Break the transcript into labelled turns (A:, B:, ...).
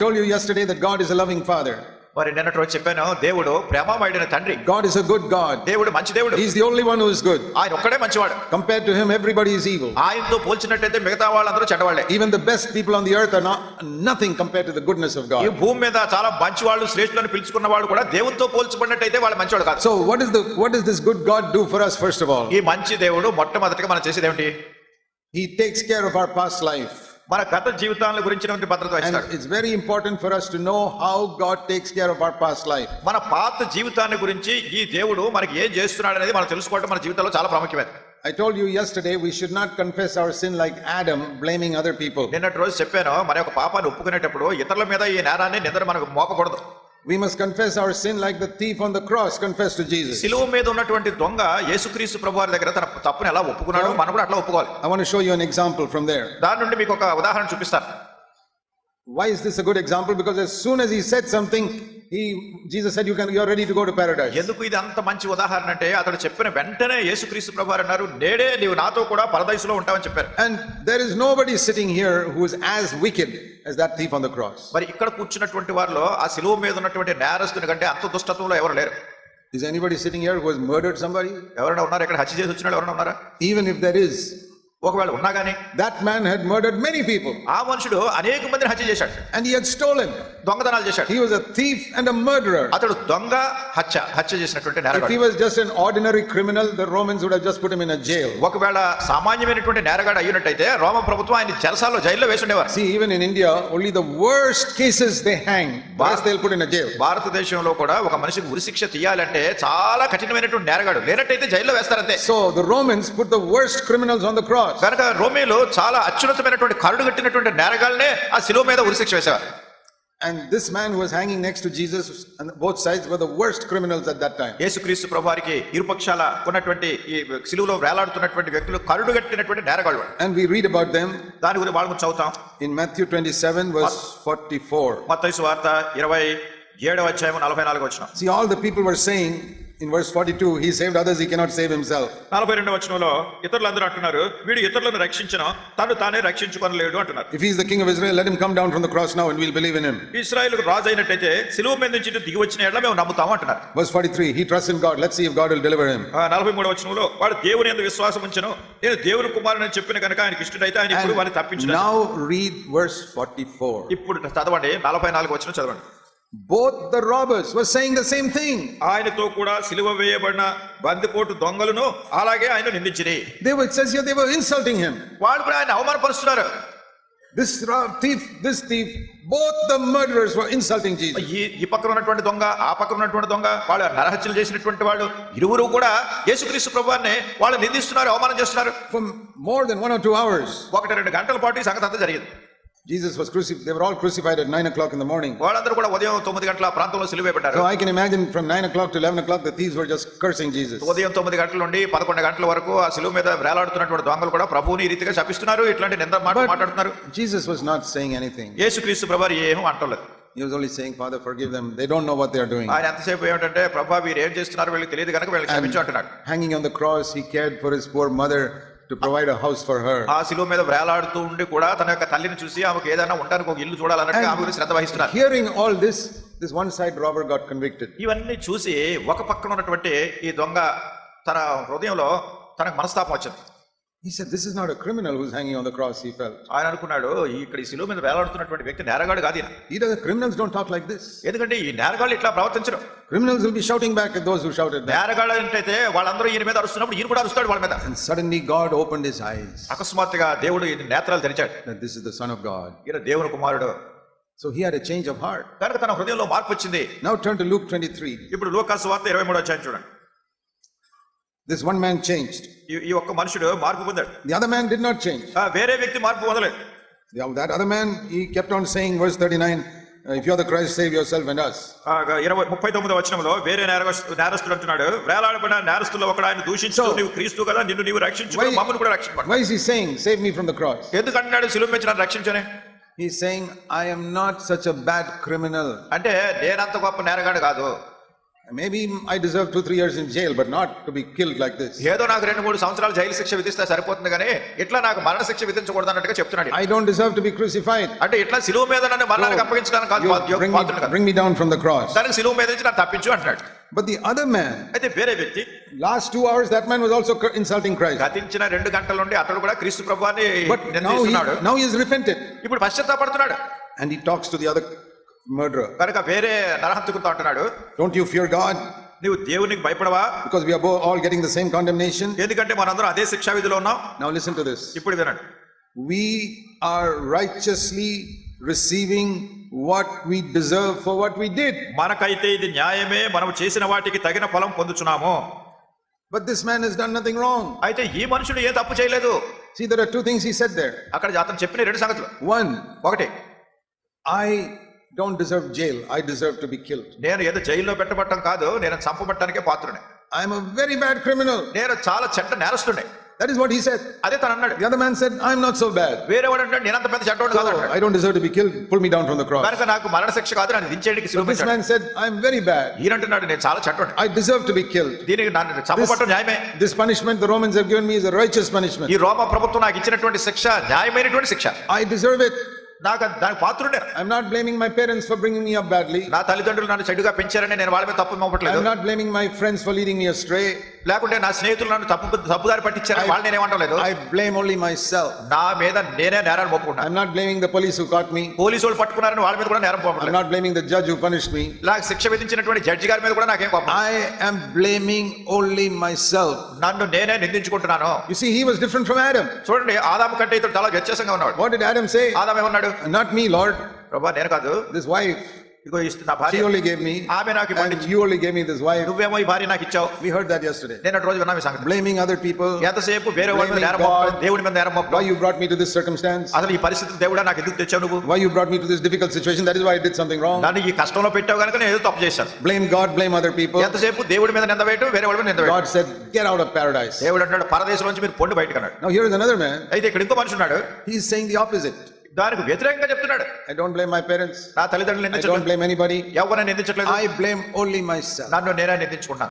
A: I told you yesterday that God is a loving Father.
B: మరి నిన్నటి రోజు చెప్పాను, దేవుడు ప్రేమమయుడైన తండ్రి.
A: God is a good God.
B: దేవుడు మంచి దేవుడు.
A: He is the only one who is good.
B: ఆయన ఒక్కడే మంచివాడు.
A: Compared to him, everybody is evil.
B: ఆయనతో పోల్చినట్టయితే మిగతా వాళ్ళందరూ చెడ్డవాళ్లే.
A: Even the best people on the earth are nothing compared to the goodness of God.
B: ఈ భూమి మీద చాలా మంచి వాళ్ళు, శ్రేష్ఠులను పిలుచుకున్న వాళ్ళు కూడా దేవునితో పోల్చుకున్నట్టయితే వాళ్ళు మంచివాడు కాదు.
A: So what does this good God do for us first of all?
B: ఈ మంచి దేవుడు మొట్టమొదటిగా మనం చేసేది ఏమిటి?
A: He takes care of our past life.
B: మన గత జీవితాల గురించినటువంటి భద్రత వహిస్తాడు.
A: And it's very important for us to know how God takes care of our past life.
B: మన పాత జీవితాన్ని గురించి ఈ దేవుడు మనకి ఏం చేస్తున్నాడు అనేది మనం తెలుసుకోవడం మన జీవితంలో చాలా ప్రాముఖ్యమైనది.
A: I told you yesterday we should not confess our sin like Adam, blaming other people.
B: నిన్నటి రోజు చెప్పాను, మన యొక్క పాపాన్ని ఒప్పుకునేటప్పుడు ఇతరుల మీద ఈ నేరాన్ని నిద్ర మనకు మోపకూడదు.
A: We must confess our sin like the thief on the cross confessed to Jesus.
B: సిలువ మీద ఉన్నటువంటి దొంగ యేసుక్రీస్తు ప్రభువారి దగ్గర తన తప్పుని ఎలా ఒప్పుకున్నాడో మనం కూడా అట్లా ఒప్పుకోవాలి.
A: I want to show you an example from there.
B: దాని నుండి మీకు ఒక ఉదాహరణ చూపిస్తాను.
A: Why is this a good example? Because as soon as he said something, Jesus said, you are ready to go to paradise.
B: ఎందుకు ఇది అంత మంచి ఉదాహరణ అంటే, అతడు చెప్పిన వెంటనే యేసుక్రీస్తు ప్రభువారు అన్నారు, నేడే నీవు నాతో కూడా పరదైసులో ఉంటావని చెప్పారు.
A: And there is nobody sitting here who is as wicked as that thief on the cross.
B: మరి ఇక్కడ కూర్చున్నటువంటి వారిలో ఆ సిలువ మీద ఉన్నటువంటి నేరస్తుని కంటే అంత దుష్టత్వంలో ఎవరు లేరు.
A: Is anybody sitting here who has murdered somebody?
B: ఎవరైనా ఉన్నారు ఇక్కడ హత్య చేసి వచ్చిన ఎవరైనా ఉన్నారా?
A: Even if there is,
B: ఒకవేళ ఉన్నా గానీ,
A: that man had murdered many people.
B: ఆ మనుషుడు అనేక మందిని హత్య చేశాడు.
A: And he had stolen.
B: దొంగతనాలు చేశాడు.
A: He was a thief and a murderer.
B: అతడు దొంగ, హత్య చేసినటువంటి నేరగాడు.
A: If he was just an ordinary criminal, the Romans would have just put him in a jail.
B: ఒకవేళ సామాన్యమైనటువంటి నేరగాడు అయ్యినట్టయితే రోమ ప్రభుత్వం ఆయన చెరసాలలో జైల్లో వేసి ఉండేవారు.
A: See, even in India, only the worst cases they hang. Rest they'll put in a jail.
B: భారతదేశంలో కూడా ఒక మనిషికి ఉరిశిక్ష తీయాలంటే చాలా కఠినమైనటువంటి నేరగాడు లేనట్టయితే జైల్లో వేస్తారంతే.
A: So the Romans put the worst criminals on the cross.
B: కనుక రోమీయులు చాలా అత్యున్నతమైనటువంటి కరుడు కట్టినటువంటి నేరగాళ్లనే ఆ శిలువ మీద ఉరిశిక్ష వేసేవారు.
A: And this man who was hanging next to Jesus on both sides were the worst criminals at that time.
B: యేసుక్రీస్తు ప్రభువారికి ఇరుపక్షాల ఉన్నటువంటి ఈ శిలువలో వేలాడుతున్నటువంటి వ్యక్తులు కరుడు కట్టినటువంటి నేరగాళ్ళు.
A: And we read about them.
B: దాని గురించి వాళ్ళ గురించి చదువుతాం.
A: In Matthew 27 verse 44.
B: మత్తయి సువార్త 27వ అధ్యాయం 44వ వచనం.
A: See, all the people were saying in verse 42, he saved others, he cannot save himself.
B: 42వ వచనంలో ఇతరులందరూ అంటున్నారు, వీడు ఇతరులను రక్షించిన తను తానే రక్షించుకొనలేడు అంటున్నారు.
A: If he is the king of Israel, let him come down from the cross now and we'll believe in him.
B: ఇశ్రాయేలుకు రాజు అయినట్టయితే శిలువ మీద నుంచి దిగి వచ్చిన ఎడల మేము నమ్ముతాము అంటున్నారు.
A: Verse 43, he trusts in God, let's see if God will deliver him.
B: 43వ వచనంలో వాడు దేవుని యందు విశ్వాసం ఉంచెను, నేను దేవుని కుమారుని చెప్పిన కనుక ఆయనకి ఇష్టడైతే ఆయన ఇప్పుడు వారిని తప్పించును.
A: Now read verse 44.
B: ఇప్పుడు చదవండి, 44వ వచనం చదవండి.
A: Both the robbers were saying the same thing.
B: ఆయనతో కూడా సిలువ వేయబడిన బందిపోటు దొంగలను అలాగే ఆయన నిందించిరి.
A: It says here they were insulting him.
B: వాళ్ళు కూడా ఆయన అవమానపరుస్తున్నారు.
A: This thief, both the murderers were insulting Jesus.
B: ఈ పక్కన ఉన్నటువంటి దొంగ, ఆ పక్కన ఉన్నటువంటి దొంగ, వాళ్ళు నరహత్యలు చేసినటువంటి వాళ్ళు ఇరువురు కూడా యేసుక్రీస్తు ప్రభువారిని వాళ్ళు నిందిస్తున్నారు, అవమానం చేస్తున్నారు.
A: For more than 1 or 2 hours.
B: 1-2 గంటల పాటు ఈ సంగతి అంతా జరిగింది.
A: Jesus was crucified. They were all crucified at 9 o'clock in the morning.
B: వాళ్ళందరూ కూడా ఉదయం 9 గంటల ప్రాంతంలో సిలువ వేయబడ్డారు.
A: So I can imagine from 9 o'clock to 11 o'clock the thieves were just cursing Jesus.
B: ఉదయం 9 గంటల నుండి 11 గంటల వరకు ఆ సిలువ మీద వేలాడుతున్నటువంటి దొంగలు కూడా ప్రభువుని ఈ రీతిగా శపిస్తున్నారు, ఇట్లాంటి నింద మాట్లాడుతున్నారు.
A: Jesus was not saying anything.
B: యేసుక్రీస్తు ప్రభువారు ఏమీ అంటలేదు.
A: He was only saying, Father, forgive them, they don't know what they are doing.
B: ఆయన ఎంతసేపు ఏమిటంటే, ప్రభువా వీరు ఏం చేస్తున్నారు వీళ్ళకి తెలియదు కనుక వీళ్ళకి క్షమించు అంటున్నాడు.
A: Hanging on the cross, he cared for his poor mother to provide a house for her.
B: ఆ శిలువ మీద వేలాడుతూ ఉండి కూడా తన యొక్క తల్లిని చూసి ఆమెకు ఏదైనా ఉండడానికి ఒక ఇల్లు చూడాలన్నట్టు ఆమె గురించి శ్రద్ధ వహిస్తున్నారు.
A: Hearing all this one side robber got convicted.
B: ఇవన్నీ చూసి ఒక పక్కన ఉన్నటువంటి ఈ దొంగ తన హృదయంలో తనకు మనస్తాపం వచ్చింది.
A: He said, this is not a criminal who's hanging on the cross, he felt.
B: ఆయన అనుకున్నాడు, ఇక్కడ ఈ శిలువ మీద వేలాడుతున్నటువంటి వ్యక్తి నేరగాడు కాదు ఈయన.
A: Criminals don't talk like this.
B: ఎందుకంటే ఈ నేరగాళ్ళు ఇట్లా ప్రవర్తించరు.
A: Criminals will be shouting back at those who shouted back.
B: నేరగాళ్ళు ఏంటంటే వాళ్ళందరూ ఈయన మీద అరుస్తున్నప్పుడు ఈయన కూడా అరుస్తాడు వాళ్ళ మీద.
A: And suddenly God opened his eyes.
B: అకస్మాత్తుగా దేవుడు ఈయన నేత్రాలు తెరిచాడు.
A: That this is the Son of God.
B: ఈయన దేవుని కుమారుడు.
A: So he had a change of heart.
B: కనుక తన హృదయంలో మార్పు వచ్చింది.
A: Now turn to Luke 23.
B: ఇప్పుడు లూకా సువార్త 23వ అధ్యాయం చూడండి.
A: This one man changed.
B: ఈ ఒక్క మనుషుడు మార్పు పొందాడు.
A: The other man did not change.
B: వేరే వ్యక్తి మార్పు పొందలేదు.
A: That other man, he kept on saying, verse 39, if you are the Christ, save yourself and us.
B: 39వ వచనంలో వేరే నేరస్తుడు అంటున్నాడు, వేలాడబడిన నేరస్తుల్లో ఒకడు ఆయన దూషించు, నీవు క్రీస్తు కదా, నిన్ను నీవు రక్షించుకో, మమ్మల్ని కూడా రక్షించు.
A: Why is he saying, save me from the cross?
B: ఎందుకు అంటున్నాడు సిలువ మీద నన్ను రక్షించని?
A: He's saying, I am not such a bad criminal.
B: అంటే నేనంత గొప్ప నేరగాడు కాదు.
A: Maybe I deserve 2-3 years in jail, but not to be killed like this.
B: ఏదో నాకు 2-3 సంవత్సరాలు జైలు శిక్ష విధిస్తే సరిపోతుంది కానీ ఇట్లా నాకు మరణ శిక్ష విధించకూడదు అన్నట్టుగా చెప్తున్నాడు.
A: I don't deserve to be crucified.
B: అంటే ఇట్లా సిలువ మీద నన్ను మరణానికి అప్పగించడానికి కాదు, పాత్రుడు కాదు.
A: Bring me down from the cross.
B: దానికి సిలువ మీద నుంచి నన్ను తప్పించు అంటున్నాడు.
A: But the other man,
B: అయితే వేరే వ్యక్తి,
A: last 2 hours, that man was also insulting Christ.
B: గతించిన 2 గంటల నుండి అతడు కూడా క్రీస్తు ప్రభువాన్ని
A: But
B: నిందిస్తున్నాడు.
A: now he is repented.
B: ఇప్పుడు పశ్చాత్తాపడుతున్నాడు.
A: And he talks to the other murderer.
B: కనుక వేరే నరహంతకుడితో అంటున్నాడు,
A: Don't you fear God?
B: నీవు దేవునికి భయపడవా?
A: Because we are all getting the same condemnation.
B: ఎందుకంటే మనందరం అదే శిక్షా విధిలో ఉన్నాం.
A: Now listen to this.
B: ఇప్పుడు వినండి.
A: We are righteously receiving what we deserve for what we did.
B: మనకైతే ఇది న్యాయమే, మనం చేసిన వాటికి తగిన ఫలం పొందుచున్నాము.
A: But this man has done nothing wrong.
B: అయితే ఈ మనుషుడు ఏ తప్పు చేయలేదు.
A: See, there are 2 things he said there.
B: అక్కడ అతను చెప్పిన 2 సంగతులు.
A: One,
B: ఒకటి,
A: I don't deserve jail. I deserve to be killed.
B: నేను ఏదో జైల్లో పెట్టబట్టం కాదు, నేను చంపబట్టడానికే పాత్రుడే.
A: I am a very bad criminal.
B: నేను చాలా చెడ్డ నేరస్తుడే.
A: That is what he said.
B: అదే తను అన్నాడు.
A: The other man said, I am not so bad.
B: వేరేవాడు అంటాడు, నేనంత పెద్ద చెడ్డోడు కాదు
A: So,
B: అంటాడు.
A: I don't deserve to be killed. Pull me down from the cross.
B: కనుక నాకు మరణ శిక్ష కాదు, నన్ను దించేయడానికి
A: But
B: సిలువ
A: this
B: పెట్టాడు.
A: man said, I am very bad.
B: ఈయన అంటున్నాడు, నేను చాలా చెడ్డోడు,
A: I deserve to be killed.
B: దీనికి నన్ను చంపబట్టం న్యాయమే.
A: This punishment the Romans have given me is a righteous punishment.
B: ఈ రోమా ప్రభుత్వం నాకు ఇచ్చినటువంటి శిక్ష న్యాయమైనటువంటి శిక్ష.
A: I deserve it.
B: నాకు దానికి పాత్రుడే.
A: I'm not blaming my parents for bringing me up badly.
B: నా తల్లిదండ్రులు నన్ను చెడుగా పెంచారని నేను వాళ్ళ మీద తప్పు మోపట్లేదు.
A: I'm not blaming my friends for leading me astray.
B: లేకుంటే నా స్నేహితులు నన్ను తప్పుదారి పట్టించారని వాళ్ళని నేనేమంటలేదు.
A: I blame only myself.
B: నా మీద నేనే నేరాలు మోపుకుంటాను.
A: I'm not blaming the police who caught me.
B: Police వాళ్ళు పట్టుకున్నారని వాళ్ళ మీద కూడా నేరం
A: I'm
B: పోపట్లేదు.
A: not blaming the judge who punished me.
B: నాకు శిక్ష విధించినటువంటి జడ్జి గారి మీద కూడా నాకేం కోపం.
A: I am blaming only myself.
B: నన్ను నేనే నిందించుకుంటున్నాను.
A: You see, he was different from Adam.
B: చూడండి, ఆదాము కంటే ఇతడు చాలా వ్యత్యాసంగా ఉన్నాడు.
A: What did Adam say?
B: ఆదాము ఏమన్నాడు?
A: Not me, Lord.
B: ప్రభా నేను కాదు,
A: This wife,
B: ఇదిగో నా
A: she
B: భార్య,
A: only gave me.
B: ఆమె నాకు
A: And
B: పండించి,
A: you only gave me this wife.
B: నువ్వేమో ఈ భార్య నాకు ఇచ్చావు.
A: We heard that yesterday.
B: నేను అటు రోజు విన్నాం ఈ సంగతి.
A: Blaming other people.
B: ఎంతసేపు వేరే వాళ్ళ మీద
A: Blaming
B: నేరం మోపడం,
A: God.
B: దేవుడి మీద నేరం
A: Why
B: మోపడం.
A: you brought me to this circumstance?
B: అసలు ఈ పరిస్థితి దేవుడా నాకు ఎందుకు తెచ్చావు నువ్వు?
A: Why you brought me to this difficult situation? That is why I did something wrong.
B: నన్ను ఈ కష్టంలో పెట్టావు కనుక నేను ఏదో తప్పు చేశాను.
A: Blame God, blame other people.
B: ఎంతసేపు దేవుడి మీద నింద వేయటం, వేరే వాళ్ళ మీద నింద
A: God
B: వేయటం.
A: said, get out of paradise.
B: దేవుడు అంటాడు, పరదేశంలోంచి మీరు పొండి బయటకు అన్నాడు.
A: Now here is another man.
B: అయితే ఇక్కడ ఇంకో మనిషి ఉన్నాడు,
A: He is saying the opposite.
B: దానికి వ్యతిరేకంగా చెప్తున్నాడు.
A: I don't blame my parents.
B: నా తల్లిదండ్రులు
A: I don't
B: నిందించట్లేదు,
A: blame anybody.
B: ఎవరిని నిందించట్లేదు,
A: I blame only myself.
B: నన్ను నేనే నిందించుకున్నాను.